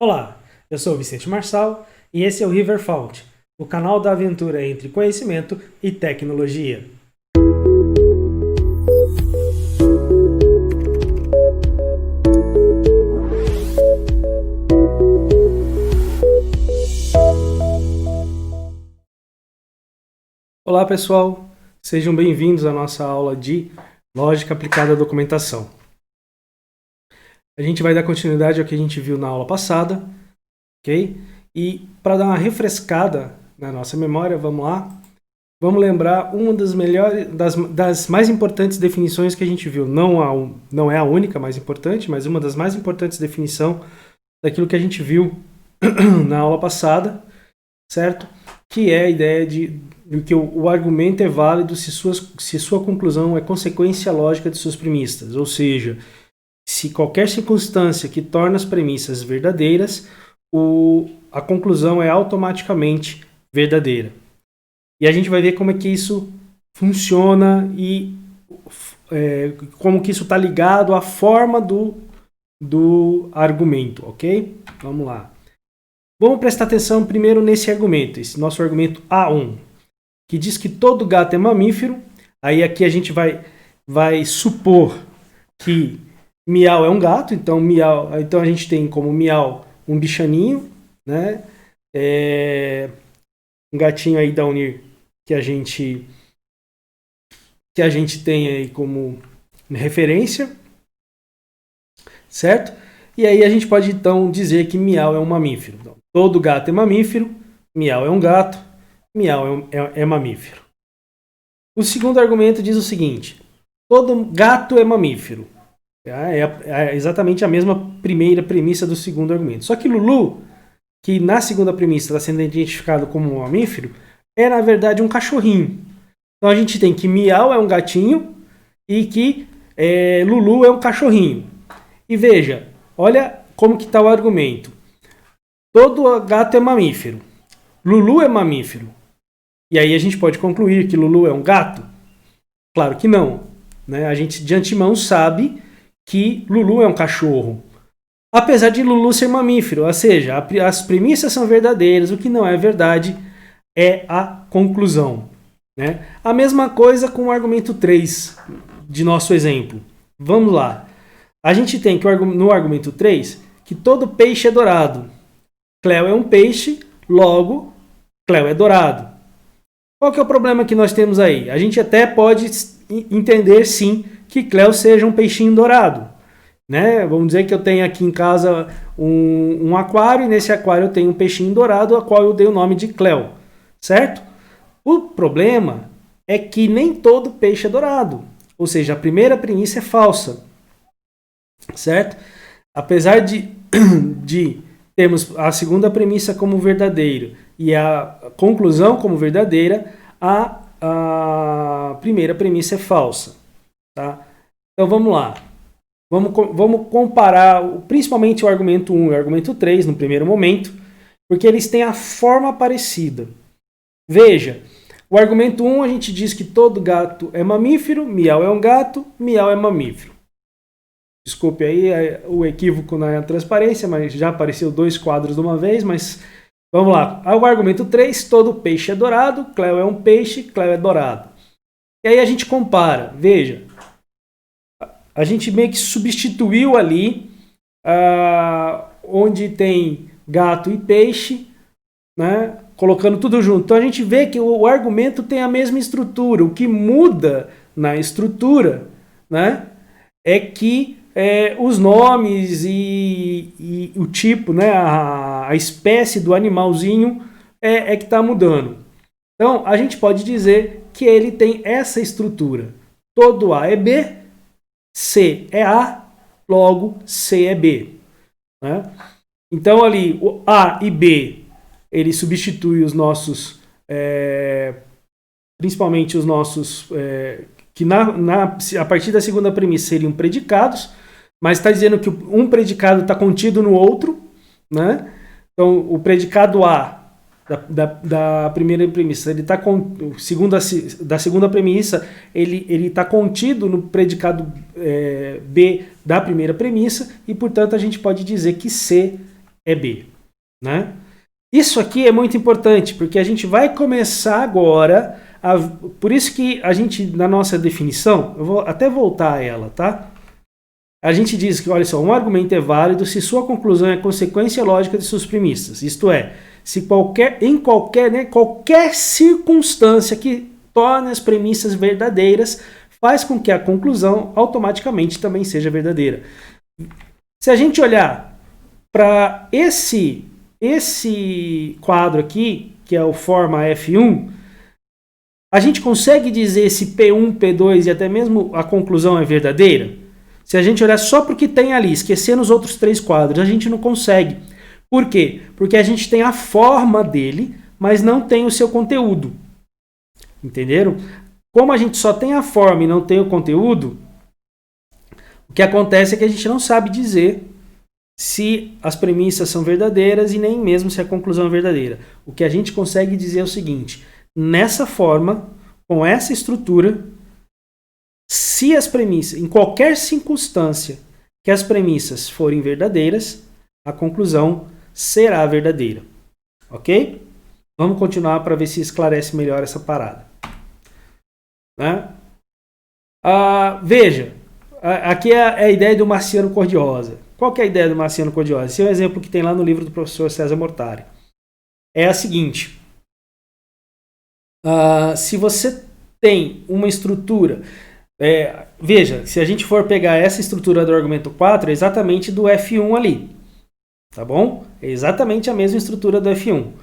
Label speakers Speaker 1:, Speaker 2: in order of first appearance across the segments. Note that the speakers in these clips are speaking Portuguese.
Speaker 1: Olá, eu sou o Vicente Marçal e esse é o Riverfault, o canal da aventura entre conhecimento e tecnologia. Olá pessoal, sejam bem-vindos à nossa aula de Lógica Aplicada à Documentação. A gente vai dar continuidade ao que a gente viu na aula passada, ok? E para dar uma refrescada na nossa memória, vamos lá. Vamos lembrar uma das melhores, das mais importantes definições que a gente viu. Não é a única mais importante, mas uma das mais importantes definições daquilo que a gente viu na aula passada, certo? Que é a ideia de que o argumento é válido se sua conclusão é consequência lógica de suas premissas, ou seja, se qualquer circunstância que torna as premissas verdadeiras, a conclusão é automaticamente verdadeira. E a gente vai ver como é que isso funciona e como que isso está ligado à forma do argumento, ok? Vamos lá. Vamos prestar atenção primeiro nesse argumento, esse nosso argumento A1, que diz que todo gato é mamífero. Aí aqui a gente vai supor que Miau é um gato, então a gente tem como Miau um bichaninho, né? Um gatinho aí da Unir que a gente tem aí como referência, certo? E aí a gente pode então dizer que Miau é um mamífero. Então, todo gato é mamífero, Miau é um gato, Miau é mamífero. O segundo argumento diz o seguinte: todo gato é mamífero. É exatamente a mesma primeira premissa do segundo argumento. Só que Lulu, que na segunda premissa está sendo identificado como um mamífero, é na verdade um cachorrinho. Então a gente tem que Miau é um gatinho e que Lulu é um cachorrinho. E veja, olha como que está o argumento. Todo gato é mamífero. Lulu é mamífero. E aí a gente pode concluir que Lulu é um gato? Claro que não, né? A gente de antemão sabe que Lulu é um cachorro. Apesar de Lulu ser mamífero, ou seja, as premissas são verdadeiras, o que não é verdade é a conclusão, né? A mesma coisa com o argumento 3 de nosso exemplo. Vamos lá. A gente tem que no argumento 3 que todo peixe é dourado. Cleo é um peixe, logo Cleo é dourado. Qual que é o problema que nós temos aí? A gente até pode entender sim que Cleo seja um peixinho dourado, né? Vamos dizer que eu tenho aqui em casa um aquário, e nesse aquário eu tenho um peixinho dourado, a qual eu dei o nome de Cleo, certo? O problema é que nem todo peixe é dourado, ou seja, a primeira premissa é falsa, certo? Apesar de termos a segunda premissa como verdadeira e a conclusão como verdadeira, a primeira premissa é falsa, tá? Então vamos lá. Vamos comparar principalmente o argumento 1 e o argumento 3 no primeiro momento, porque eles têm a forma parecida. Veja, o argumento 1 a gente diz que todo gato é mamífero, Miau é um gato, Miau é mamífero. Desculpe aí o equívoco na transparência, mas já apareceu 2 quadros de uma vez, mas vamos lá. O argumento 3, todo peixe é dourado, Cleo é um peixe, Cleo é dourado. E aí a gente compara, veja, a gente meio que substituiu ali onde tem gato e peixe, né, colocando tudo junto. Então a gente vê que o argumento tem a mesma estrutura. O que muda na estrutura, né, é que os nomes e o tipo, né, a espécie do animalzinho é que está mudando. Então a gente pode dizer que ele tem essa estrutura. Todo A é B, C é A, logo C é B, né? Então ali o A e B, ele substitui os nossos, principalmente os nossos, que a partir da segunda premissa seriam predicados, mas está dizendo que um predicado está contido no outro, né? Então o predicado A da primeira premissa, ele está da segunda premissa, ele está contido no predicado B da primeira premissa, e portanto a gente pode dizer que C é B, né? Isso aqui é muito importante, porque a gente vai começar agora, por isso que a gente, na nossa definição, eu vou até voltar a ela, tá? A gente diz que, olha só, um argumento é válido se sua conclusão é consequência lógica de suas premissas. Isto é, se qualquer circunstância que torne as premissas verdadeiras faz com que a conclusão automaticamente também seja verdadeira. Se a gente olhar para esse quadro aqui, que é o forma F1, a gente consegue dizer se P1, P2 e até mesmo a conclusão é verdadeira? Se a gente olhar só para o que tem ali, esquecendo os outros 3 quadros, a gente não consegue. Por quê? Porque a gente tem a forma dele, mas não tem o seu conteúdo. Entenderam? Como a gente só tem a forma e não tem o conteúdo, o que acontece é que a gente não sabe dizer se as premissas são verdadeiras e nem mesmo se a conclusão é verdadeira. O que a gente consegue dizer é o seguinte: nessa forma, com essa estrutura, se as premissas, em qualquer circunstância que as premissas forem verdadeiras, a conclusão será verdadeira. Ok? Vamos continuar para ver se esclarece melhor essa parada. Né? Veja, aqui é a ideia do marciano cor-de-rosa. Qual que é a ideia do marciano cor-de-rosa? Esse é um exemplo que tem lá no livro do professor César Mortari. É a seguinte: se você tem uma estrutura, veja, se a gente for pegar essa estrutura do argumento 4, é exatamente do F1 ali, tá bom? É exatamente a mesma estrutura do F1.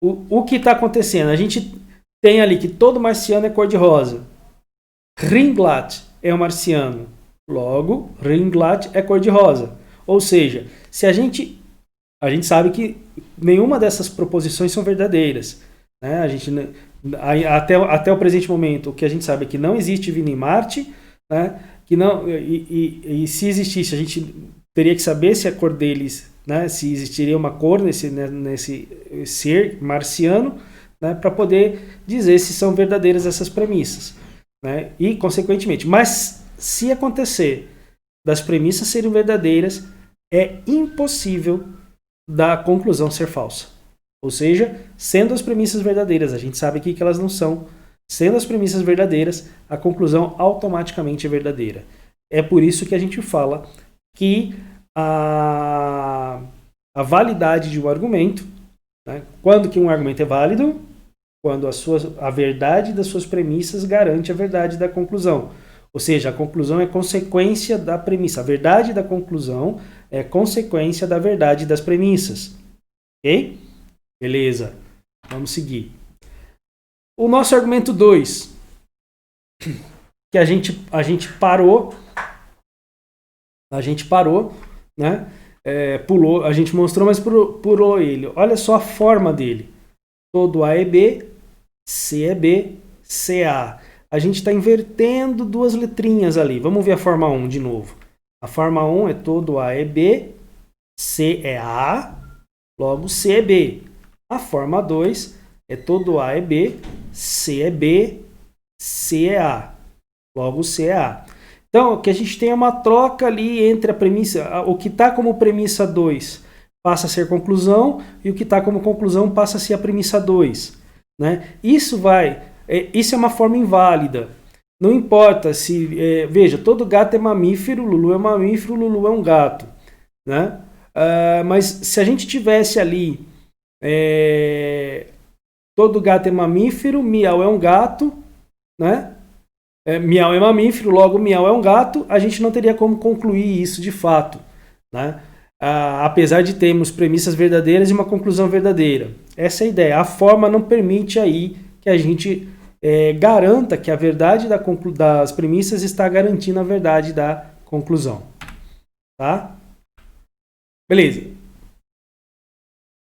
Speaker 1: O que está acontecendo? A gente tem ali que todo marciano é cor-de-rosa. Ringblatt é um marciano, logo Ringblatt é cor-de-rosa. Ou seja, se a gente sabe que nenhuma dessas proposições são verdadeiras, né? A gente até o presente momento, o que a gente sabe é que não existe vida em Marte, né? Que não, e se existisse, a gente teria que saber se a cor deles, né? Se existiria uma cor nesse ser marciano, né? Para poder dizer se são verdadeiras essas premissas, né? E, consequentemente, mas se acontecer das premissas serem verdadeiras, é impossível da conclusão ser falsa. Ou seja, sendo as premissas verdadeiras, a gente sabe aqui que elas não são, sendo as premissas verdadeiras, a conclusão automaticamente é verdadeira. É por isso que a gente fala que a validade de um argumento, né, quando que um argumento é válido? Quando a verdade das suas premissas garante a verdade da conclusão. Ou seja, a conclusão é consequência da premissa. A verdade da conclusão é consequência da verdade das premissas. Ok? Beleza. Vamos seguir. O nosso argumento 2, que a gente parou, né? Pulou, a gente mostrou, mas pulou ele. Olha só a forma dele. Todo A é B, C é B, C é A. A gente está invertendo 2 letrinhas ali. Vamos ver a forma 1 de novo. A forma 1 é todo A é B, C é A, logo C é B. A forma 2 é todo A é B, C é B, C é A, logo C é A. Então, o que a gente tem é uma troca ali entre a premissa, o que está como premissa 2 passa a ser conclusão, e o que está como conclusão passa a ser a premissa 2. Né? Isso é uma forma inválida. Não importa se... veja, todo gato é mamífero, Lulu é mamífero, Lulu é um gato. Né? Mas se a gente tivesse ali... todo gato é mamífero, Miau é um gato, né? Miau é mamífero, logo Miau é um gato, a gente não teria como concluir isso de fato, né? Apesar de termos premissas verdadeiras e uma conclusão verdadeira. Essa é a ideia. A forma não permite aí que a gente garanta que a verdade das premissas está garantindo a verdade da conclusão. Tá? Beleza.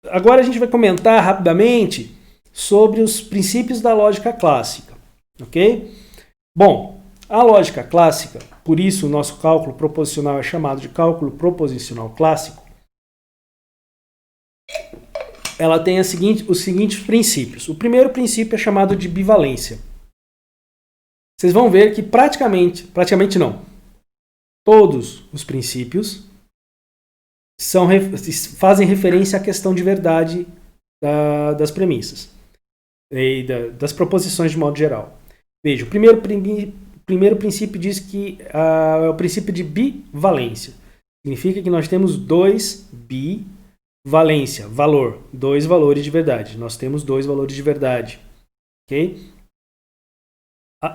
Speaker 1: Agora a gente vai comentar rapidamente sobre os princípios da lógica clássica. Ok? Bom, a lógica clássica, por isso o nosso cálculo proposicional é chamado de cálculo proposicional clássico, ela tem os seguintes princípios. O primeiro princípio é chamado de bivalência. Vocês vão ver que praticamente não, todos os princípios fazem referência à questão de verdade das premissas e das proposições de modo geral. Veja, o primeiro princípio diz que é o princípio de bivalência. Significa que nós temos dois bivalência, valor, dois valores de verdade. Nós temos dois valores de verdade. Ok?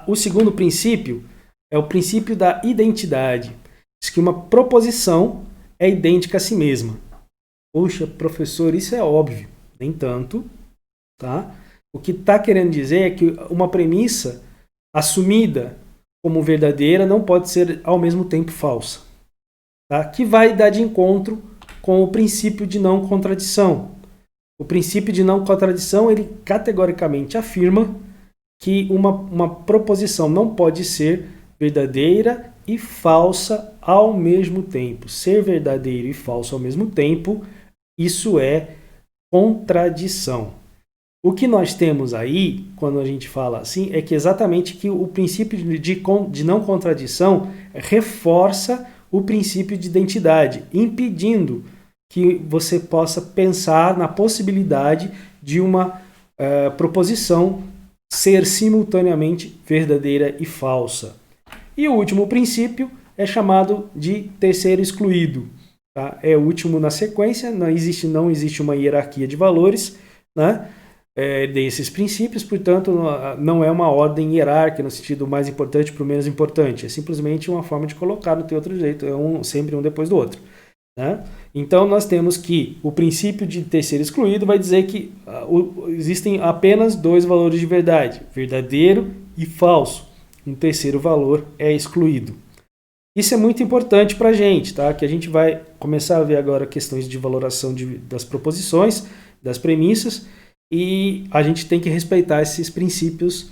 Speaker 1: O segundo princípio é o princípio da identidade. Diz que uma proposição é idêntica a si mesma. Poxa, professor, isso é óbvio. Nem tanto. Tá? O que está querendo dizer é que uma premissa assumida como verdadeira não pode ser ao mesmo tempo falsa. Tá? Que vai dar de encontro com o princípio de não contradição. O princípio de não contradição, ele categoricamente afirma que uma proposição não pode ser verdadeira e falsa ao mesmo tempo. Ser verdadeiro e falso ao mesmo tempo, isso é contradição. O que nós temos aí, quando a gente fala assim, é que exatamente que o princípio de não contradição reforça o princípio de identidade, impedindo que você possa pensar na possibilidade de uma proposição ser simultaneamente verdadeira e falsa. E o último princípio é chamado de terceiro excluído. Tá? É o último na sequência, não existe uma hierarquia de valores, né? Desses princípios, portanto, não é uma ordem hierárquica no sentido mais importante para o menos importante, é simplesmente uma forma de colocar, não tem outro jeito, é sempre um depois do outro. Né? Então, nós temos que o princípio de terceiro excluído vai dizer que existem apenas dois valores de verdade, verdadeiro e falso. Um terceiro valor é excluído. Isso é muito importante para a gente, tá? Que a gente vai começar a ver agora questões de valoração das proposições, das premissas, e a gente tem que respeitar esses princípios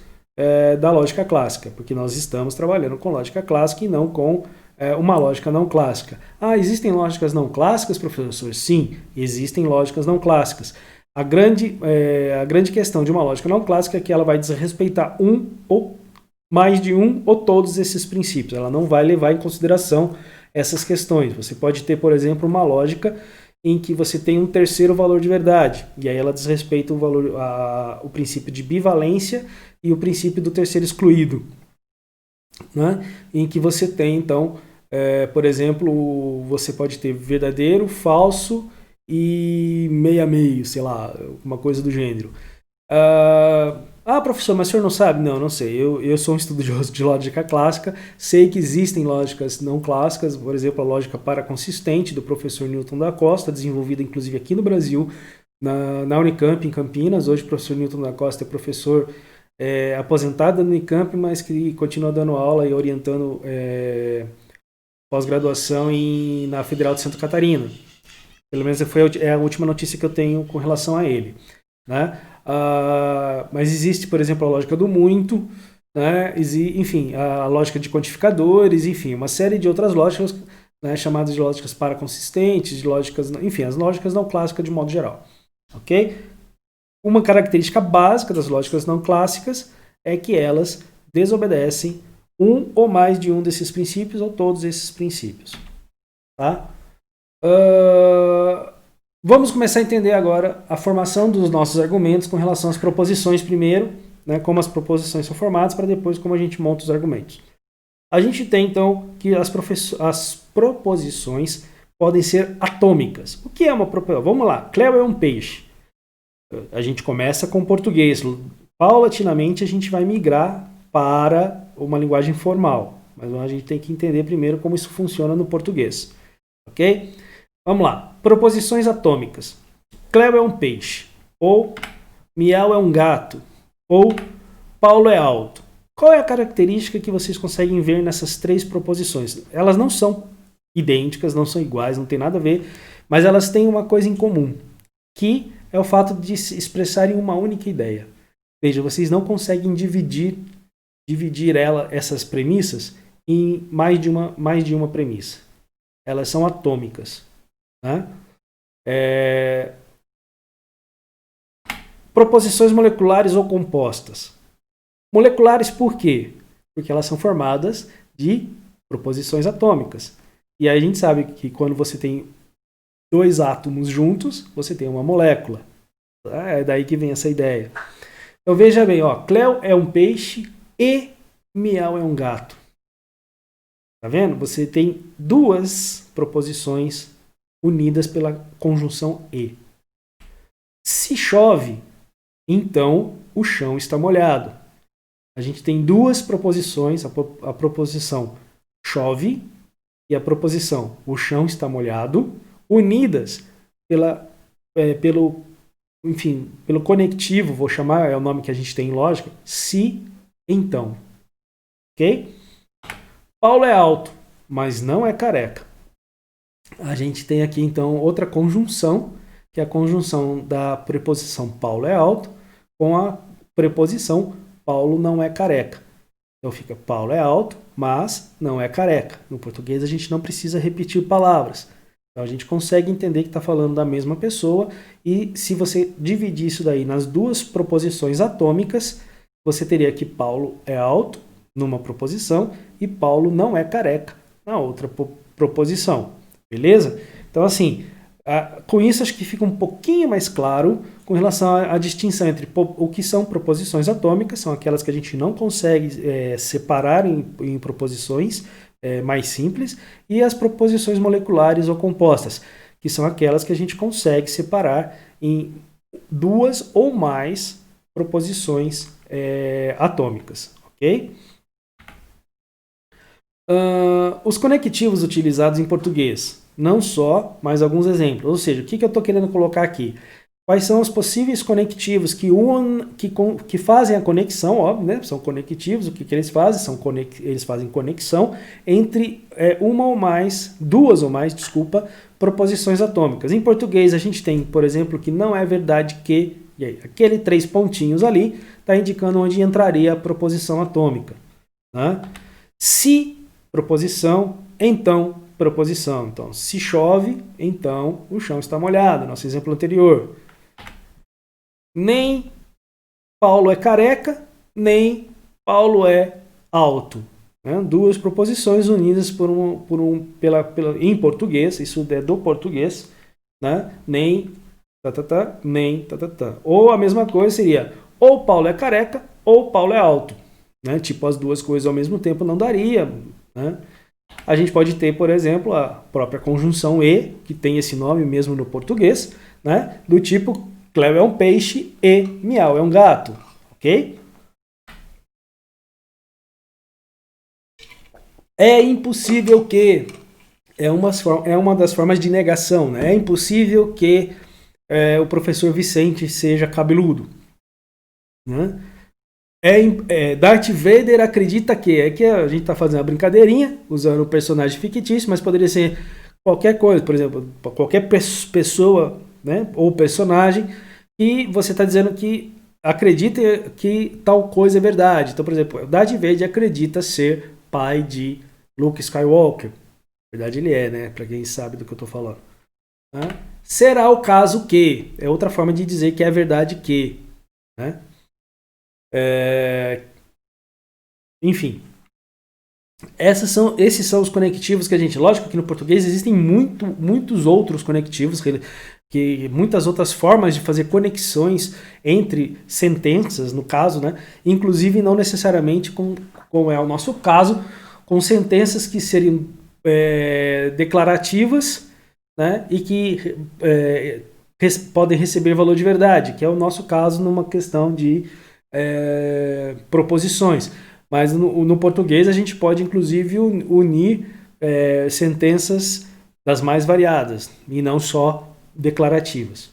Speaker 1: da lógica clássica, porque nós estamos trabalhando com lógica clássica e não com uma lógica não clássica. Existem lógicas não clássicas, professor? Sim, existem lógicas não clássicas. A grande questão de uma lógica não clássica é que ela vai desrespeitar um ou mais de um ou todos esses princípios. Ela não vai levar em consideração essas questões. Você pode ter, por exemplo, uma lógica em que você tem um terceiro valor de verdade, e aí ela desrespeita o princípio de bivalência e o princípio do terceiro excluído, né? Em que você tem, então, por exemplo, você pode ter verdadeiro, falso e meio a meio, sei lá, uma coisa do gênero. Professor, mas o senhor não sabe? Não, não sei. Eu sou um estudioso de lógica clássica, sei que existem lógicas não clássicas, por exemplo, a lógica paraconsistente do professor Newton da Costa, desenvolvida inclusive aqui no Brasil, na Unicamp, em Campinas. Hoje o professor Newton da Costa é professor aposentado da Unicamp, mas que continua dando aula e orientando pós-graduação na Federal de Santa Catarina. Pelo menos é a última notícia que eu tenho com relação a ele. Né? Mas existe, por exemplo, a lógica do muito, né? Enfim, a lógica de quantificadores, enfim, uma série de outras lógicas, né, chamadas de lógicas paraconsistentes, de lógicas, enfim, as lógicas não clássicas de modo geral. Ok? Uma característica básica das lógicas não clássicas é que elas desobedecem um ou mais de um desses princípios ou todos esses princípios. Tá? Vamos começar a entender agora a formação dos nossos argumentos com relação às proposições primeiro, né, como as proposições são formadas, para depois como a gente monta os argumentos. A gente tem, então, que as proposições podem ser atômicas. O que é uma proposição? Vamos lá. Cleo é um peixe. A gente começa com português. Paulatinamente, a gente vai migrar para uma linguagem formal. Mas a gente tem que entender primeiro como isso funciona no português. Ok? Vamos lá. Proposições atômicas. Cleo é um peixe. Ou Miau é um gato. Ou Paulo é alto. Qual é a característica que vocês conseguem ver nessas três proposições? Elas não são idênticas, não são iguais, não tem nada a ver, mas elas têm uma coisa em comum, que é o fato de se expressarem uma única ideia. Veja, vocês não conseguem dividir essas premissas em mais de uma premissa. Elas são atômicas. Né? Proposições moleculares ou compostas. Moleculares por quê? Porque elas são formadas de proposições atômicas. E aí a gente sabe que quando você tem dois átomos juntos, você tem uma molécula. Tá? É daí que vem essa ideia. Então veja bem, ó, Cleo é um peixe e Miau é um gato. Tá vendo? Você tem duas proposições unidas pela conjunção e. Se chove, então o chão está molhado. A gente tem duas proposições, a proposição chove e a proposição o chão está molhado, unidas pelo conectivo, vou chamar, é o nome que a gente tem em lógica, se, então. Ok? Paulo é alto, mas não é careca. A gente tem aqui, então, outra conjunção, que é a conjunção da preposição Paulo é alto com a preposição Paulo não é careca. Então fica Paulo é alto, mas não é careca. No português a gente não precisa repetir palavras. Então a gente consegue entender que está falando da mesma pessoa e se você dividir isso daí nas duas proposições atômicas, você teria que Paulo é alto numa proposição e Paulo não é careca na outra proposição. Beleza? Então assim, com isso acho que fica um pouquinho mais claro com relação à distinção entre o que são proposições atômicas, são aquelas que a gente não consegue separar em proposições mais simples, e as proposições moleculares ou compostas, que são aquelas que a gente consegue separar em duas ou mais proposições atômicas, ok? Os conectivos utilizados em português, não só, mas alguns exemplos. Ou seja, o que eu estou querendo colocar aqui? Quais são os possíveis conectivos que fazem a conexão, óbvio, né? São conectivos, o que eles fazem? Eles fazem conexão entre duas ou mais, proposições atômicas. Em português a gente tem, por exemplo, que não é verdade que, e aí, aquele 3 pontinhos ali está indicando onde entraria a proposição atômica. Né? Se, proposição, então, proposição. Então, se chove, então o chão está molhado. Nosso exemplo anterior. Nem Paulo é careca, nem Paulo é alto. Né? Duas proposições unidas em português, isso é do português, né? Nem nem Ou a mesma coisa seria ou Paulo é careca ou Paulo é alto. Né? Tipo, as duas coisas ao mesmo tempo não daria. Né? A gente pode ter, por exemplo, a própria conjunção e, que tem esse nome mesmo no português, né? Do tipo, Cleo é um peixe e Miau é um gato, ok? É impossível que, é uma das formas de negação, né? É impossível que o professor Vicente seja cabeludo, né? Darth Vader acredita que a gente está fazendo uma brincadeirinha, usando um personagem fictício, mas poderia ser qualquer coisa, por exemplo, qualquer pessoa, né, ou personagem, e você está dizendo que acredita que tal coisa é verdade. Então, por exemplo, Darth Vader acredita ser pai de Luke Skywalker. Na verdade ele é, né, para quem sabe do que eu estou falando. Né? Será o caso que, é outra forma de dizer que é verdade que, né? Enfim, esses são os conectivos que a gente... Lógico que no português existem muitos outros conectivos, que muitas outras formas de fazer conexões entre sentenças, no caso, né? Inclusive não necessariamente, como é o nosso caso, com sentenças que seriam declarativas, né? E que podem receber valor de verdade, que é o nosso caso numa questão de proposições, mas no português a gente pode inclusive unir sentenças das mais variadas e não só declarativas.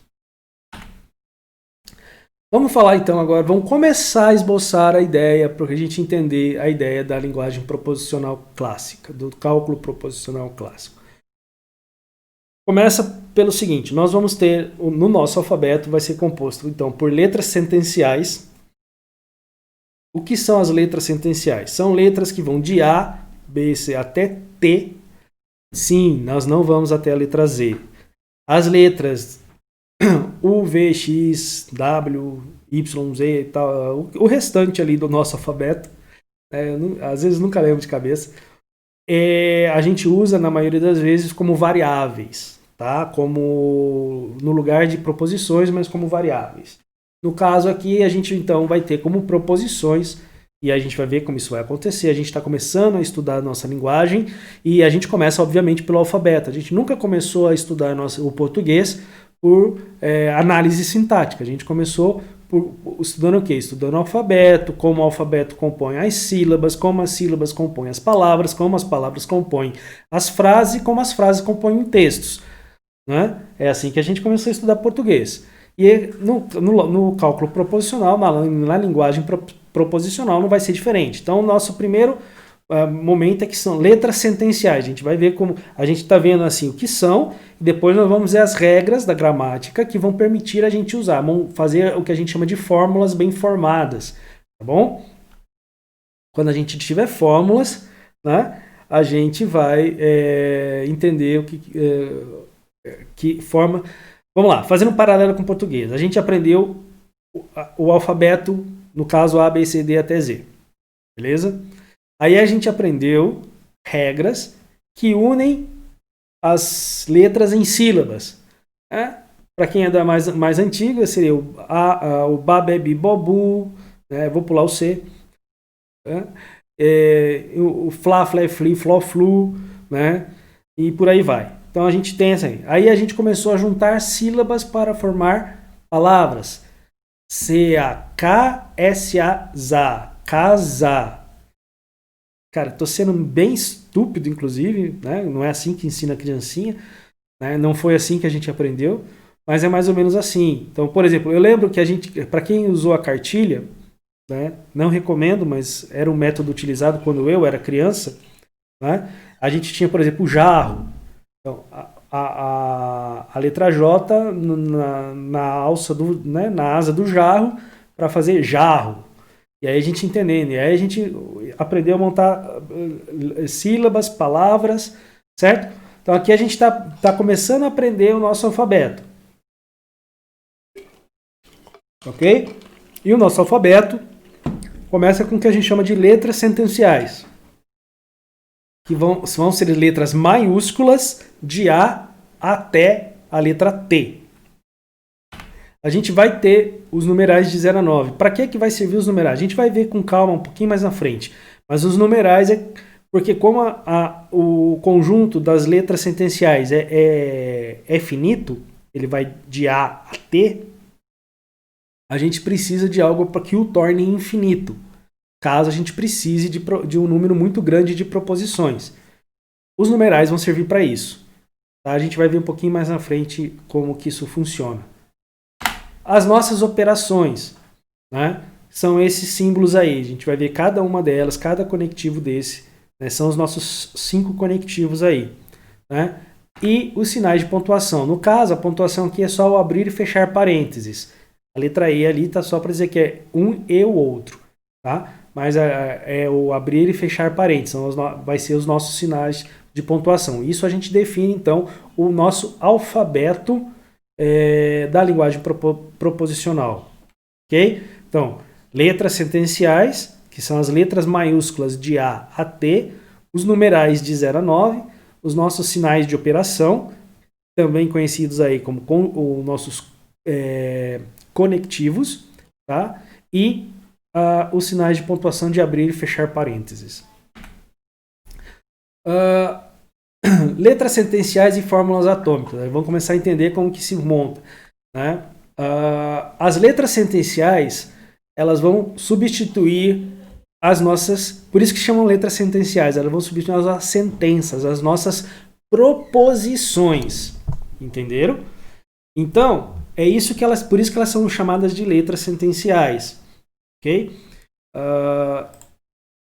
Speaker 1: Vamos falar então agora, vamos começar a esboçar a ideia para a gente entender a ideia da linguagem proposicional clássica, do cálculo proposicional clássico. Começa pelo seguinte, nós vamos ter, no nosso alfabeto vai ser composto então por letras sentenciais. O que são as letras sentenciais? São letras que vão de A, B, C até T. Sim, nós não vamos até a letra Z. As letras U, V, X, W, Y, Z e tal, o restante ali do nosso alfabeto, às vezes nunca lembro de cabeça, a gente usa na maioria das vezes como variáveis. Tá? tá? Como no lugar de proposições, mas como variáveis. No caso aqui, a gente então vai ter como proposições, e a gente vai ver como isso vai acontecer. A gente está começando a estudar a nossa linguagem, e a gente começa, obviamente, pelo alfabeto. A gente nunca começou a estudar o português por análise sintática. A gente começou estudando o quê? Estudando o alfabeto, como o alfabeto compõe as sílabas, como as sílabas compõem as palavras, como as palavras compõem as frases, como as frases compõem textos. Né? É assim que a gente começou a estudar português. E no cálculo proposicional, na linguagem proposicional, não vai ser diferente. Então, o nosso primeiro momento é que são letras sentenciais. A gente vai ver como a gente está vendo assim o que são, e depois nós vamos ver as regras da gramática que vão permitir a gente usar, vamos fazer o que a gente chama de fórmulas bem formadas, tá bom? Quando a gente tiver fórmulas, né, a gente vai entender o que forma. Vamos lá, fazendo um paralelo com o português. A gente aprendeu o alfabeto, no caso A, B, C, D até Z, beleza? Aí a gente aprendeu regras que unem as letras em sílabas. Né? Para quem é da mais antiga, seria o Babebi Bobu, né? Vou pular o C. Né? O Fla, Flé, Fli, Fló, Flu, né? E por aí vai. Então a gente tem essa aí. Aí a gente começou a juntar sílabas para formar palavras. C-A-K-S-A-ZA. Casa. Cara, tô sendo bem estúpido, inclusive, né? Não é assim que ensina a criancinha, né? Não foi assim que a gente aprendeu, mas é mais ou menos assim. Então, por exemplo, eu lembro que para quem usou a cartilha, né? Não recomendo, mas era um método utilizado quando eu era criança, né? A gente tinha, por exemplo, o jarro. Então, a letra J na alça né? Na asa do jarro para fazer jarro. E aí a gente entendendo, e aí a gente aprendeu a montar sílabas, palavras, certo? Então aqui a gente está começando a aprender o nosso alfabeto. Ok? E o nosso alfabeto começa com o que a gente chama de letras sentenciais. Que vão ser letras maiúsculas de A até a letra T. A gente vai ter os numerais de 0 a 9. Para que vai servir os numerais? A gente vai ver com calma um pouquinho mais na frente. Mas os numerais porque como o conjunto das letras sentenciais é finito, ele vai de A a T, a gente precisa de algo para que o torne infinito, caso a gente precise de um número muito grande de proposições. Os numerais vão servir para isso. Tá? A gente vai ver um pouquinho mais na frente como que isso funciona. As nossas operações, né, são esses símbolos aí. A gente vai ver cada uma delas, cada conectivo desse. Né, são os nossos 5 conectivos aí. Né, e os sinais de pontuação. No caso, a pontuação aqui é só o abrir e fechar parênteses. A letra E ali está só para dizer que é um e o outro. Tá? Mas é o abrir e fechar parênteses. Vai ser os nossos sinais de pontuação. Isso a gente define, então, o nosso alfabeto da linguagem proposicional. Ok? Então, letras sentenciais, que são as letras maiúsculas de A a T, os numerais de 0 a 9, os nossos sinais de operação, também conhecidos aí como os nossos conectivos, tá? E os sinais de pontuação de abrir e fechar parênteses. Letras sentenciais e fórmulas atômicas. Vamos começar a entender como que se monta. Né? As letras sentenciais, elas vão substituir as nossas... Por isso que chamam letras sentenciais. Elas vão substituir as nossas sentenças, as nossas proposições. Entenderam? Então, por isso que elas são chamadas de letras sentenciais. Ok?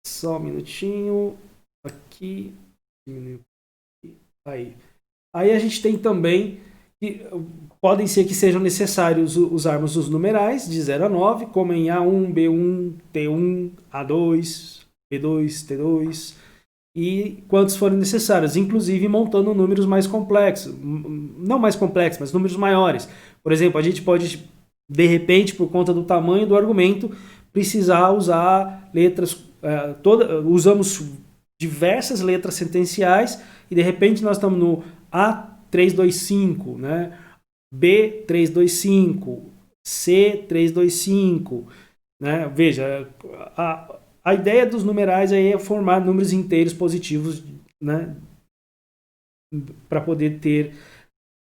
Speaker 1: Só um minutinho. Aqui. Aí a gente tem também que podem ser que sejam necessários usarmos os numerais de 0 a 9, como em A1, B1, T1, A2, B2, T2, e quantos forem necessários, inclusive montando números mais complexos. Não mais complexos, mas números maiores. Por exemplo, a gente pode, de repente, por conta do tamanho do argumento, precisar usar letras... usamos diversas letras sentenciais e de repente nós estamos no 325, né? B 325, C 325, né? Veja, a ideia dos numerais aí é formar números inteiros positivos, né? Para poder ter...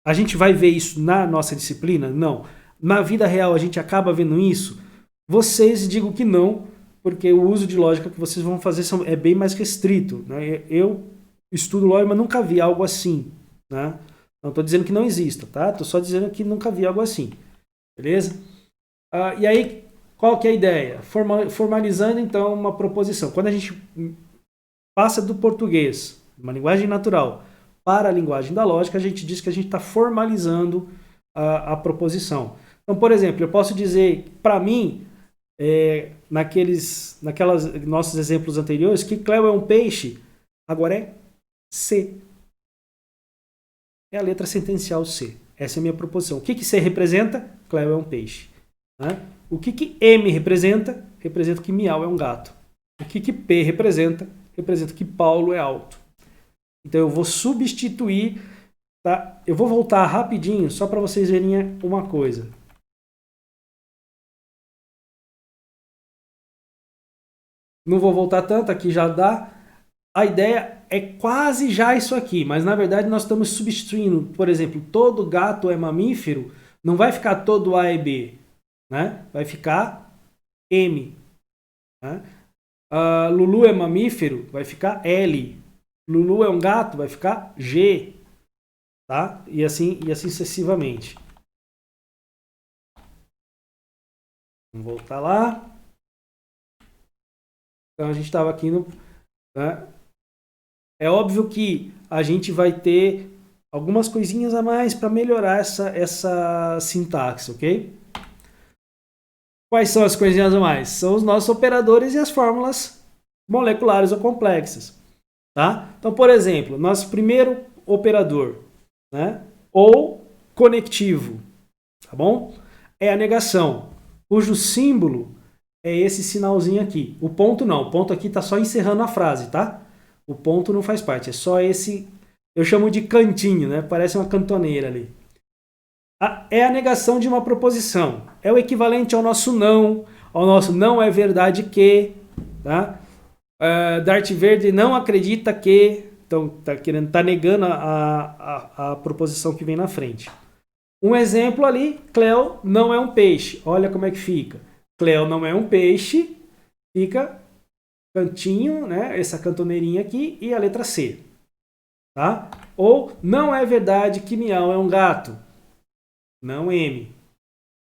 Speaker 1: A gente vai ver isso na nossa disciplina? Não. Na vida real a gente acaba vendo isso? Vocês digam que não, porque o uso de lógica que vocês vão fazer é bem mais restrito, né? Eu estudo lógica, mas nunca vi algo assim, né? Não estou dizendo que não exista, tá? Estou só dizendo que nunca vi algo assim, beleza? E aí, qual que é a ideia? Formalizando, então, uma proposição. Quando a gente passa do português, uma linguagem natural, para a linguagem da lógica, a gente diz que a gente está formalizando a proposição. Então, por exemplo, eu posso dizer, para mim, naquelas nossos exemplos anteriores, que Cleo é um peixe, agora é C. É a letra sentencial C. Essa é a minha proposição. O que C representa? Cleo é um peixe. Né? O que M representa? Representa que Miau é um gato. O que P representa? Representa que Paulo é alto. Então eu vou substituir, tá? Eu vou voltar rapidinho só para vocês verem uma coisa. Não vou voltar tanto, aqui já dá. A ideia é quase já isso aqui, mas na verdade nós estamos substituindo, por exemplo, todo gato é mamífero, não vai ficar todo A e B, né? Vai ficar M. Né? Lulu é mamífero, vai ficar L. Lulu é um gato, vai ficar G. Tá? E assim sucessivamente. Vamos voltar lá. Então a gente estava aqui no... Né? É óbvio que a gente vai ter algumas coisinhas a mais para melhorar essa sintaxe, ok? Quais são as coisinhas a mais? São os nossos operadores e as fórmulas moleculares ou complexas. Tá? Então, por exemplo, nosso primeiro operador, né? Ou conectivo, tá bom? É a negação, cujo símbolo é esse sinalzinho aqui. O ponto não, o ponto aqui está só encerrando a frase, tá? O ponto não faz parte, é só esse, eu chamo de cantinho, né? Parece uma cantoneira ali. É a negação de uma proposição. É o equivalente ao nosso não é verdade que, tá? Darth Vader não acredita que, então tá negando a proposição que vem na frente. Um exemplo ali, Cleo não é um peixe. Olha como é que fica. Cleo não é um peixe, fica cantinho, né? Essa cantoneirinha aqui e a letra C. Tá? Ou não é verdade que Miau é um gato. Não M.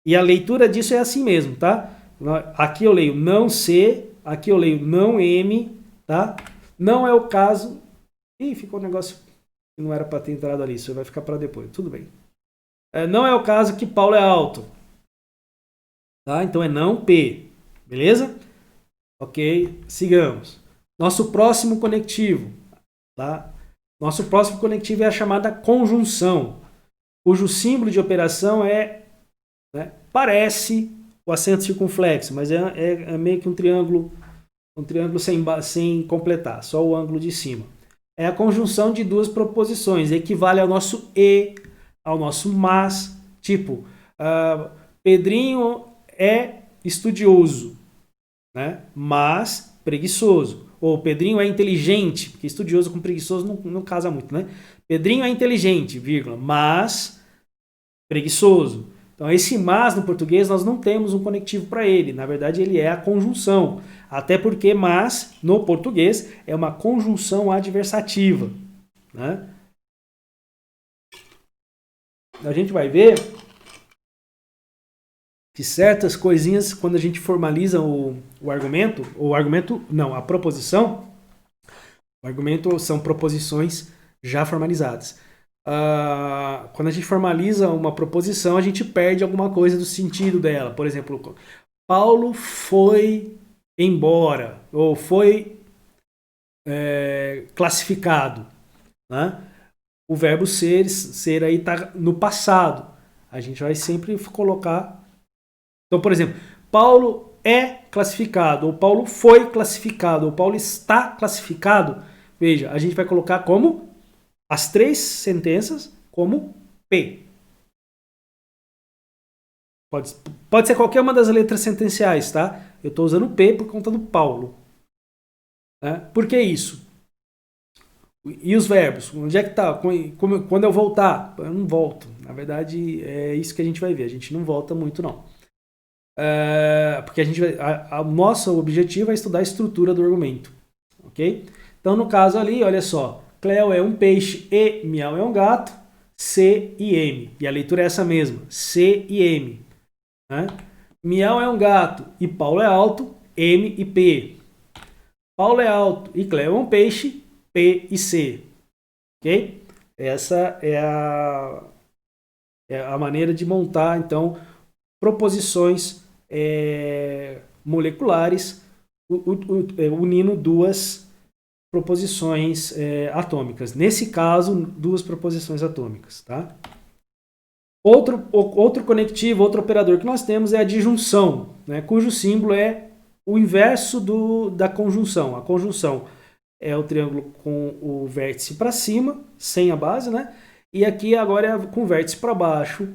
Speaker 1: E a leitura disso é assim mesmo, tá? Aqui eu leio não C, aqui eu leio não M, tá? Não é o caso... Ih, ficou um negócio que não era para ter entrado ali, isso vai ficar para depois, tudo bem. Não é o caso que Paulo é alto. Tá? Então é não P, beleza? Ok, sigamos. Nosso próximo conectivo, tá? Nosso próximo conectivo é a chamada conjunção, cujo símbolo de operação é, né, parece o acento circunflexo, mas é meio que um triângulo sem completar, só o ângulo de cima. É a conjunção de duas proposições, equivale ao nosso e, ao nosso mas, tipo, Pedrinho é estudioso, né, mas preguiçoso. Ou Pedrinho é inteligente, porque estudioso com preguiçoso não casa muito, né? Pedrinho é inteligente, vírgula, mas preguiçoso. Então, esse mas no português nós não temos um conectivo para ele. Na verdade, ele é a conjunção. Até porque mas, no português, é uma conjunção adversativa. Né? A gente vai ver que certas coisinhas, quando a gente formaliza a proposição, o argumento são proposições já formalizadas. Quando a gente formaliza uma proposição, a gente perde alguma coisa do sentido dela. Por exemplo, Paulo foi embora, ou foi classificado. Né? O verbo ser aí está no passado. A gente vai sempre colocar... Então, por exemplo, Paulo é classificado, ou Paulo foi classificado, ou Paulo está classificado. Veja, a gente vai colocar como... as três sentenças como P. Pode ser qualquer uma das letras sentenciais, tá? Eu estou usando P por conta do Paulo. Né? Por que isso? E os verbos? Onde é que tá? Quando eu voltar? Eu não volto. Na verdade, é isso que a gente vai ver. A gente não volta muito, não. Porque o nosso objetivo é estudar a estrutura do argumento. Ok? Então, no caso ali, olha só. Cleo é um peixe e Miau é um gato. C e M. E a leitura é essa mesma. C e M. Né? Miau é um gato e Paulo é alto. M e P. Paulo é alto e Cleo é um peixe. P e C. Ok? Essa é a maneira de montar, então, proposições moleculares unindo duas proposições atômicas. Nesse caso, duas proposições atômicas. Tá? Outro conectivo, outro operador que nós temos é a disjunção, né, cujo símbolo é o inverso da conjunção. A conjunção é o triângulo com o vértice para cima, sem a base, né? E aqui agora é com o vértice para baixo.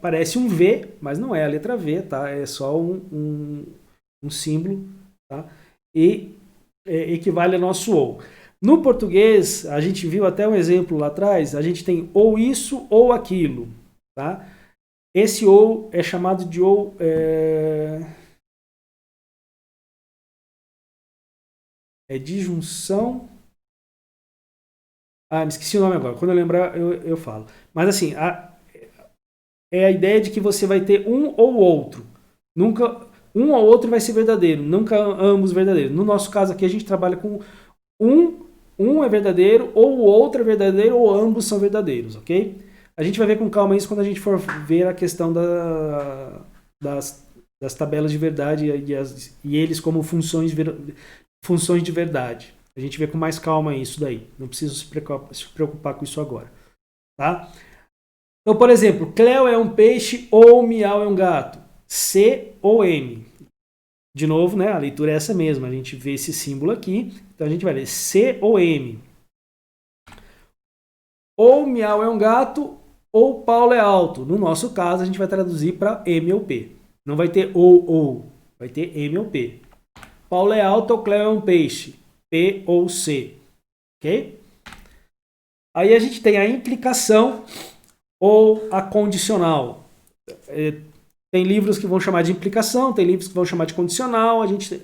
Speaker 1: Parece um V, mas não é a letra V, tá? É só um símbolo, tá? E equivale ao nosso OU. No português, a gente viu até um exemplo lá atrás, a gente tem ou isso ou aquilo, tá? Esse OU é chamado de OU... É disjunção. Me esqueci o nome agora. Quando eu lembrar, eu falo. Mas assim, é a ideia de que você vai ter um ou outro. Nunca um ou outro vai ser verdadeiro. Nunca ambos verdadeiros. No nosso caso aqui, a gente trabalha com um é verdadeiro, ou o outro é verdadeiro, ou ambos são verdadeiros, ok? A gente vai ver com calma isso quando a gente for ver a questão das tabelas de verdade e eles como funções de verdade. A gente vê com mais calma isso daí. Não preciso se preocupar com isso agora. Tá? Então, por exemplo, Cleo é um peixe ou Miau é um gato. C ou M. De novo, né, a leitura é essa mesma. A gente vê esse símbolo aqui. Então, a gente vai ler C ou M. Ou Miau é um gato ou Paulo é alto. No nosso caso, a gente vai traduzir para M ou P. Não vai ter ou. Vai ter M ou P. Paulo é alto ou Cleo é um peixe? P ou C. Ok? Aí a gente tem a implicação ou a condicional. Tem livros que vão chamar de implicação, tem livros que vão chamar de condicional. A gente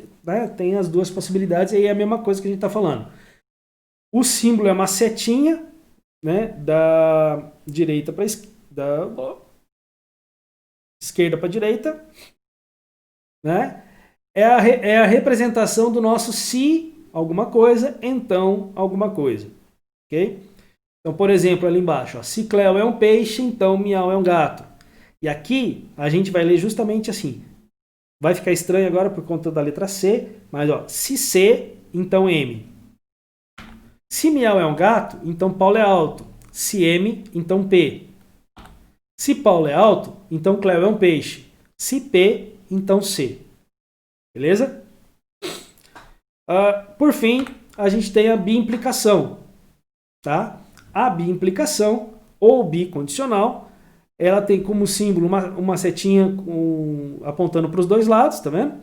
Speaker 1: tem as duas possibilidades e aí é a mesma coisa que a gente está falando. O símbolo é uma setinha, né, da direita para da esquerda para direita, né? É a representação do nosso se alguma coisa, então alguma coisa. Ok? Então, por exemplo, ali embaixo, ó, se Cleo é um peixe, então Miau é um gato. E aqui a gente vai ler justamente assim. Vai ficar estranho agora por conta da letra C, mas ó, se C, então M. Se Miau é um gato, então Paulo é alto. Se M, então P. Se Paulo é alto, então Cleo é um peixe. Se P, então C. Beleza? Por fim, a gente tem a biimplicação. Tá? A biimplicação, ou bicondicional, ela tem como símbolo uma setinha apontando para os dois lados, tá vendo?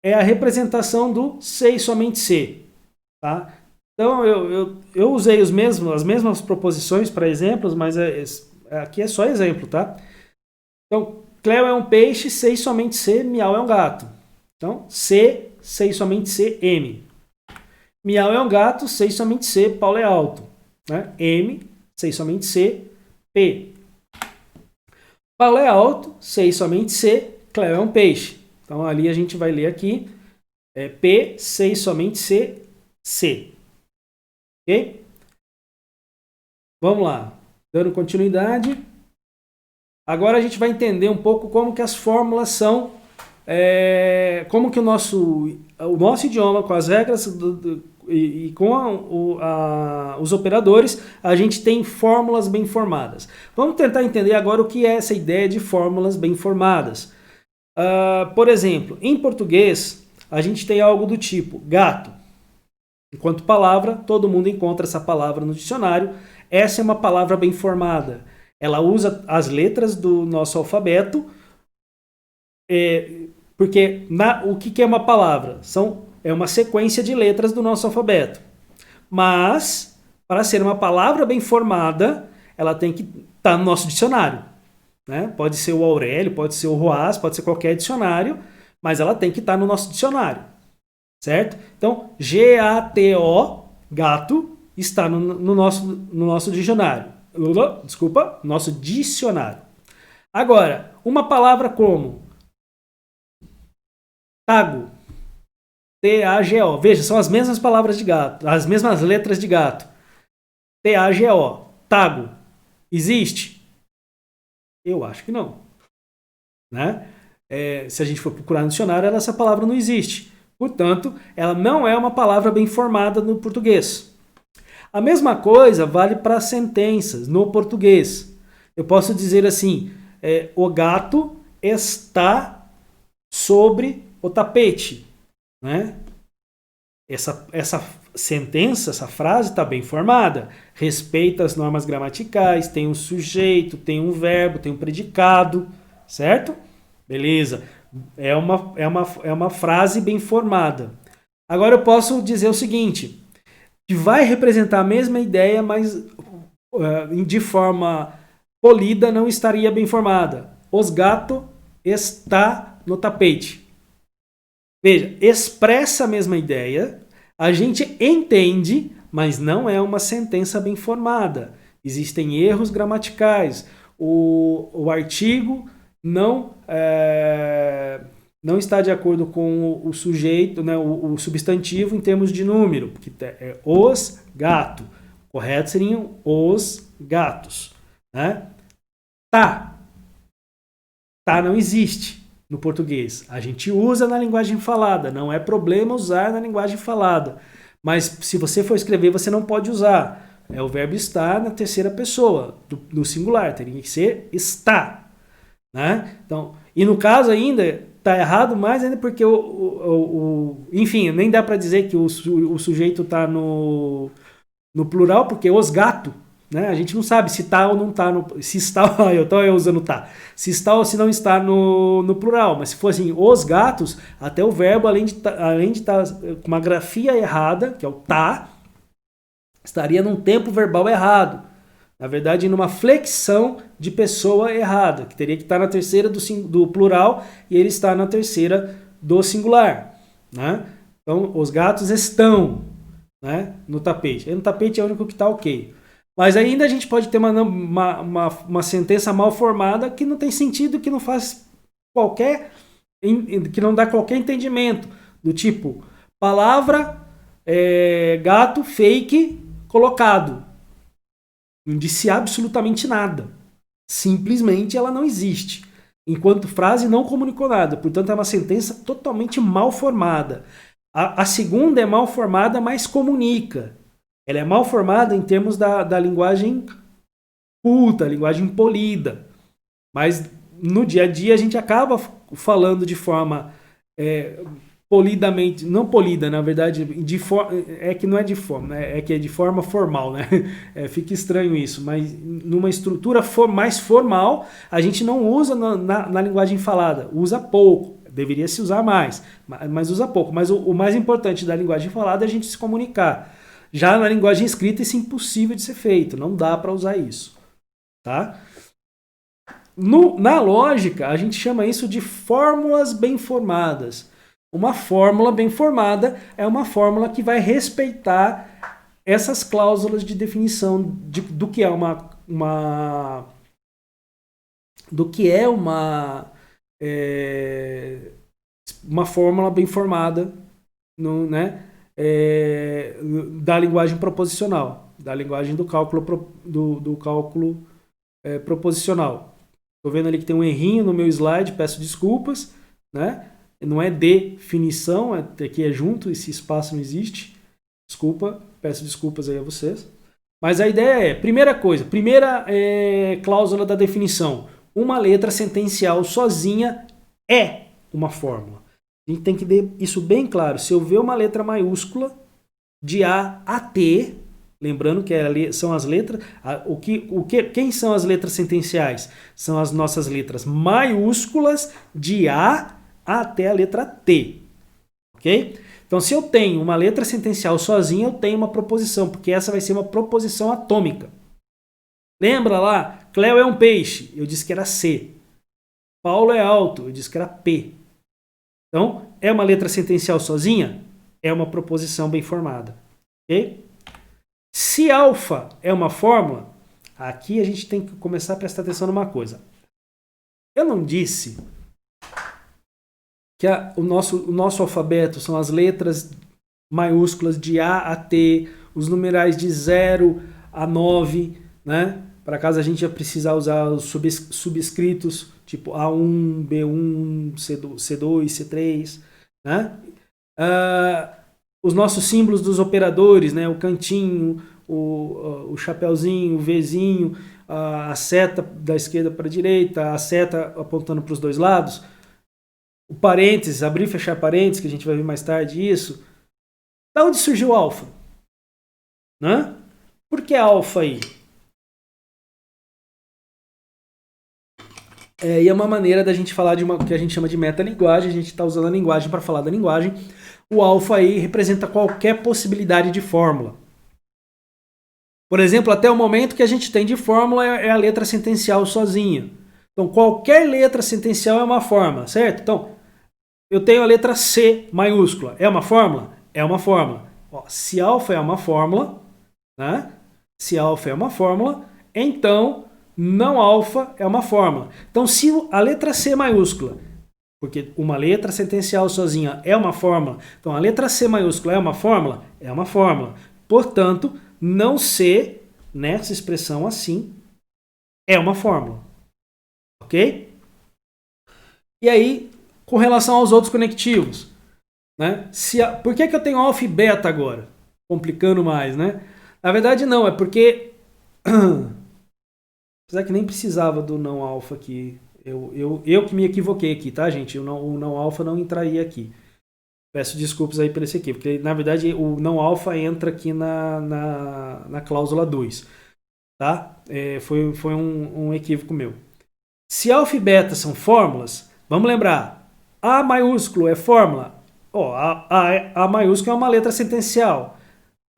Speaker 1: É a representação do C e somente C. Tá? Então, eu usei as mesmas proposições para exemplos, mas aqui é só exemplo, tá? Então, Cleo é um peixe, C e somente C, Miau é um gato. Então, C e somente C, M. Miau é um gato, C e somente C, Paulo é alto. Né? M, C e somente C, P. Paulo é alto, C e somente C, Cleo é um peixe. Então, ali a gente vai ler aqui, P, C e somente C, C. Ok? Vamos lá. Dando continuidade. Agora a gente vai entender um pouco como que as fórmulas são, como que o nosso idioma, com as regras e com os operadores, a gente tem fórmulas bem formadas. Vamos tentar entender agora o que é essa ideia de fórmulas bem formadas. Por exemplo, em português, a gente tem algo do tipo gato. Enquanto palavra, todo mundo encontra essa palavra no dicionário. essa é uma palavra bem formada. Ela usa as letras do nosso alfabeto, porque o que é uma palavra? É uma sequência de letras do nosso alfabeto. Mas, para ser uma palavra bem formada, ela tem que estar no nosso dicionário. Né? Pode ser o Aurélio, pode ser o Roaz, pode ser qualquer dicionário, mas ela tem que estar no nosso dicionário. Certo? Então, G-A-T-O, gato, está no nosso dicionário. Desculpa, nosso dicionário. Agora, uma palavra como tago, T-A-G-O. Veja, são as mesmas palavras de gato, as mesmas letras de gato. T-A-G-O, tago. Existe? Eu acho que não. Né? Se a gente for procurar no dicionário, essa palavra não existe. Portanto, ela não é uma palavra bem formada no português. A mesma coisa vale para sentenças no português. Eu posso dizer assim, o gato está sobre o tapete. Né? Essa sentença, essa frase está bem formada. Respeita as normas gramaticais, tem um sujeito, tem um verbo, tem um predicado, certo? Beleza. É uma frase bem formada. Agora eu posso dizer o seguinte, que vai representar a mesma ideia, mas de forma polida não estaria bem formada. Os gatos está no tapete. Veja, expressa a mesma ideia, a gente entende, mas não é uma sentença bem formada. Existem erros gramaticais. O artigo não está de acordo com o sujeito, né, o substantivo em termos de número, porque é os gatos. Correto seriam os gatos. Né? Tá não existe no português. A gente usa na linguagem falada, não é problema usar na linguagem falada. Mas se você for escrever, você não pode usar. O verbo estar na terceira pessoa, do singular, teria que ser está. Né? Então, e no caso ainda, está errado mais ainda porque enfim, nem dá para dizer que o sujeito está no plural, porque os gatos, né? A gente não sabe se está ou não está, se está, eu estou usando tá, se está ou se não está no plural, mas se for assim, os gatos, até o verbo, além de estar com uma grafia errada, que é o tá, estaria num tempo verbal errado. Na verdade, numa flexão de pessoa errada, que teria que estar na terceira do plural e ele está na terceira do singular. Né? Então, os gatos estão, né, no tapete. E no tapete é o único que está ok. Mas ainda a gente pode ter uma sentença mal formada que não tem sentido, que não faz que não dá qualquer entendimento. Do tipo, palavra, gato, fake, colocado. Não disse absolutamente nada. Simplesmente ela não existe. Enquanto frase não comunicou nada. Portanto, é uma sentença totalmente mal formada. A segunda é mal formada, mas comunica. Ela é mal formada em termos da linguagem culta, linguagem polida. Mas no dia a dia a gente acaba falando de forma polidamente, não polida, na verdade, que não é de forma, é que é de forma formal, né? Fica estranho isso, mas numa estrutura mais formal, a gente não usa na linguagem falada, usa pouco, deveria se usar mais, mas usa pouco. Mas o mais importante da linguagem falada é a gente se comunicar. Já na linguagem escrita isso é impossível de ser feito, não dá para usar isso. Tá? Na lógica, a gente chama isso de fórmulas bem formadas. Uma fórmula bem formada é uma fórmula que vai respeitar essas cláusulas de definição do que é uma fórmula bem formada, né, da linguagem proposicional, da linguagem do cálculo proposicional. Estou vendo ali que tem um errinho no meu slide, peço desculpas, né? Não é definição, aqui é junto, esse espaço não existe. Desculpa, peço desculpas aí a vocês. Mas a ideia primeira cláusula da definição. Uma letra sentencial sozinha é uma fórmula. A gente tem que ter isso bem claro. Se eu ver uma letra maiúscula, de A a T, Lembrando que são as letras. Quem são as letras sentenciais? São as nossas letras maiúsculas de A até a letra T. Ok? Então, se eu tenho uma letra sentencial sozinha, eu tenho uma proposição, porque essa vai ser uma proposição atômica. Lembra lá? Cléo é um peixe. Eu disse que era C. Paulo é alto. Eu disse que era P. Então, é uma letra sentencial sozinha? É uma proposição bem formada. Ok? Se alfa é uma fórmula, aqui a gente tem que começar a prestar atenção numa coisa. Eu não disse que o nosso alfabeto são as letras maiúsculas de A a T, os numerais de 0 a 9, né? Para caso a gente ia precisar usar os subscritos, tipo A1, B1, C2, C3, né? Os nossos símbolos dos operadores, né? O cantinho, o chapeuzinho, o Vzinho, a seta da esquerda para a direita, a seta apontando para os dois lados, o parênteses, abrir e fechar parênteses, que a gente vai ver mais tarde isso. Da onde surgiu o alfa? Né? Por que alfa aí? E é uma maneira da gente falar de uma que a gente chama de metalinguagem. A gente está usando a linguagem para falar da linguagem. O alfa aí representa qualquer possibilidade de fórmula. Por exemplo, até o momento que a gente tem de fórmula é a letra sentencial sozinha. Então, qualquer letra sentencial é uma fórmula, certo? Então, eu tenho a letra C maiúscula. É uma fórmula? É uma fórmula. Ó, se alfa é uma fórmula, né? Se alfa é uma fórmula, então não alfa é uma fórmula. Então, se a letra C maiúscula, porque uma letra sentencial sozinha é uma fórmula, então a letra C maiúscula é uma fórmula? É uma fórmula. Portanto, não C, nessa expressão assim, é uma fórmula. Ok? E aí, com relação aos outros conectivos, né? Por que eu tenho alfa e beta agora? Complicando mais, né? Na verdade, não, é porque apesar que nem precisava do não alfa aqui. Eu que me equivoquei aqui, tá, gente? O não alfa não entraria aqui. Peço desculpas aí por esse aqui, porque na verdade o não alfa entra aqui na cláusula 2. Tá? Foi um equívoco meu. Se alfa e beta são fórmulas, vamos lembrar. A maiúsculo é fórmula. A maiúsculo é uma letra sentencial.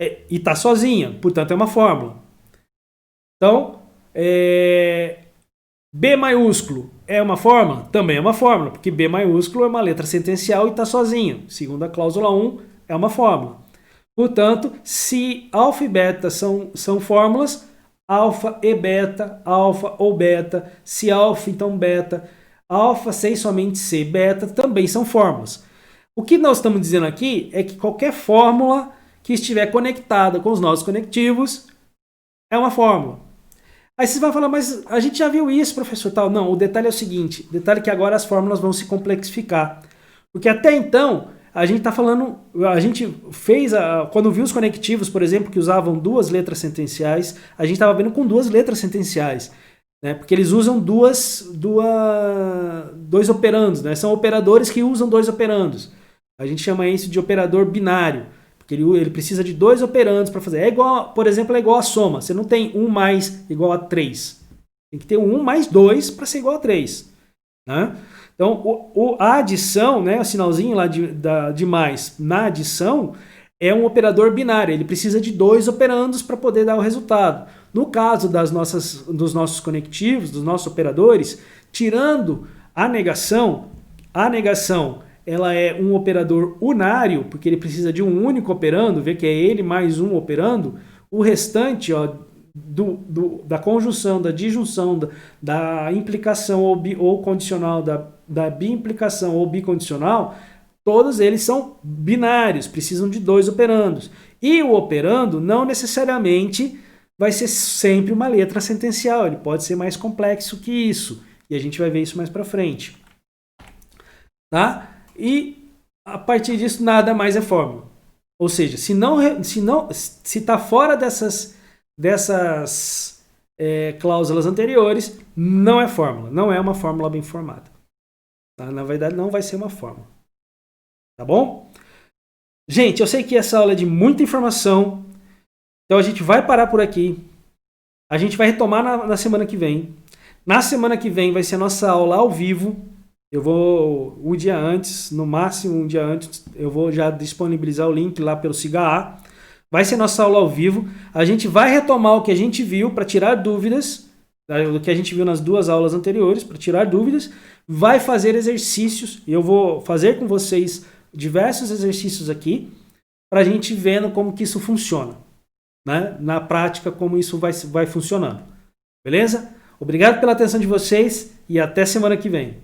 Speaker 1: E está sozinha, portanto é uma fórmula. Então, B maiúsculo é uma fórmula? Também é uma fórmula, porque B maiúsculo é uma letra sentencial e está sozinha. Segundo a cláusula 1, é uma fórmula. Portanto, se alfa e beta são fórmulas, alfa e beta, alfa ou beta, se alfa, então beta, alfa sem somente C, beta, também são fórmulas. O que nós estamos dizendo aqui é que qualquer fórmula que estiver conectada com os nossos conectivos é uma fórmula. Aí você vai falar, mas a gente já viu isso, professor, tal. Não, o detalhe é o seguinte, o detalhe é que agora as fórmulas vão se complexificar. Porque até então, a gente está falando, a gente fez, quando viu os conectivos, por exemplo, que usavam duas letras sentenciais, a gente estava vendo com duas letras sentenciais, né? Porque eles usam dois operandos, né? São operadores que usam dois operandos. A gente chama isso de operador binário, porque ele precisa de dois operandos para fazer. Por exemplo, é igual a soma. Você não tem 1 mais igual a 3. Tem que ter 1 mais 2 para ser igual a 3. Né? Então, a adição, né, o sinalzinho lá de mais na adição, é um operador binário. Ele precisa de dois operandos para poder dar o resultado. No caso dos nossos conectivos, dos nossos operadores, tirando a negação ela é um operador unário, porque ele precisa de um único operando, vê que é ele mais um operando. O restante, da conjunção, da disjunção, da implicação ou condicional, da biimplicação ou bicondicional, todos eles são binários, precisam de dois operandos. E o operando não necessariamente vai ser sempre uma letra sentencial, ele pode ser mais complexo que isso. E a gente vai ver isso mais para frente. Tá? E a partir disso nada mais é fórmula. Ou seja, se está fora dessas cláusulas anteriores, não é fórmula, não é uma fórmula bem formada. Tá? Na verdade, não vai ser uma fórmula. Tá bom? Gente, eu sei que essa aula é de muita informação. Então a gente vai parar por aqui. A gente vai retomar na semana que vem. Na semana que vem vai ser a nossa aula ao vivo. Eu vou, um dia antes, no máximo um dia antes, eu vou já disponibilizar o link lá pelo SIGA. Vai ser nossa aula ao vivo. A gente vai retomar o que a gente viu para tirar dúvidas, do que a gente viu nas 2 aulas anteriores, para tirar dúvidas. Vai fazer exercícios. E eu vou fazer com vocês diversos exercícios aqui, para a gente vendo como que isso funciona. Né? Na prática, como isso vai funcionando. Beleza? Obrigado pela atenção de vocês e até semana que vem.